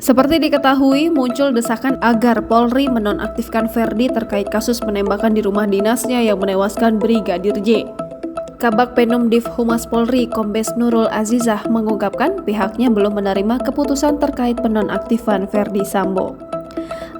Seperti diketahui, muncul desakan agar Polri menonaktifkan Ferdi terkait kasus penembakan di rumah dinasnya yang menewaskan Brigadir J. Kabag Penum Div Humas Polri Kombes Nurul Azizah mengungkapkan pihaknya belum menerima keputusan terkait penonaktifan Ferdi Sambo.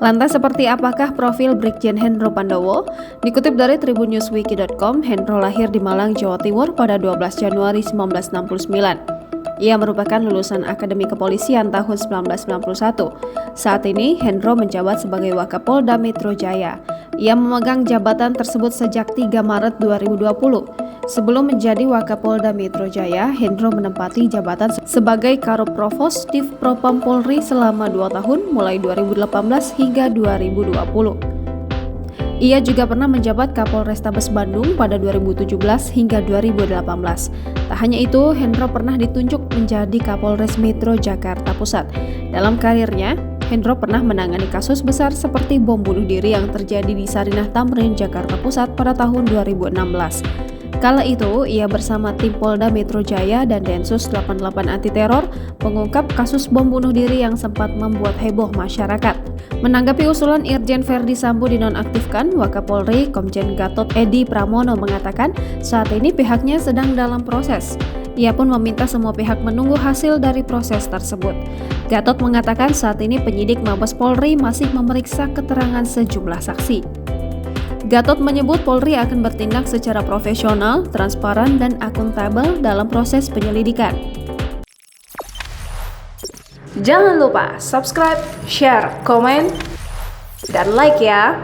Lantas seperti apakah profil Brigjen Hendro Pandowo? Dikutip dari tribunnewswiki.com, Hendro lahir di Malang, Jawa Timur pada 12 Januari 1969. Ia merupakan lulusan Akademi Kepolisian tahun 1991. Saat ini, Hendro menjabat sebagai Wakapolda Metro Jaya. Ia memegang jabatan tersebut sejak 3 Maret 2020. Sebelum menjadi Wakapolda Metro Jaya, Hendro menempati jabatan sebagai Karoprovos Div Propam Polri selama 2 tahun mulai 2018 hingga 2020. Ia juga pernah menjabat Kapolrestabes Bandung pada 2017 hingga 2018. Tak hanya itu, Hendro pernah ditunjuk menjadi Kapolres Metro Jakarta Pusat. Dalam karirnya, Hendro pernah menangani kasus besar seperti bom bunuh diri yang terjadi di Sarinah Tamrin, Jakarta Pusat pada tahun 2016. Kala itu, ia bersama tim Polda Metro Jaya dan Densus 88 Anti Teror mengungkap kasus bom bunuh diri yang sempat membuat heboh masyarakat. Menanggapi usulan Irjen Ferdi Sambo dinonaktifkan, Wakapolri Komjen Gatot Edi Pramono mengatakan saat ini pihaknya sedang dalam proses. Ia pun meminta semua pihak menunggu hasil dari proses tersebut. Gatot mengatakan saat ini penyidik Mabes Polri masih memeriksa keterangan sejumlah saksi. Gatot menyebut Polri akan bertindak secara profesional, transparan, dan akuntabel dalam proses penyelidikan. Jangan lupa subscribe, share, komen, dan like ya!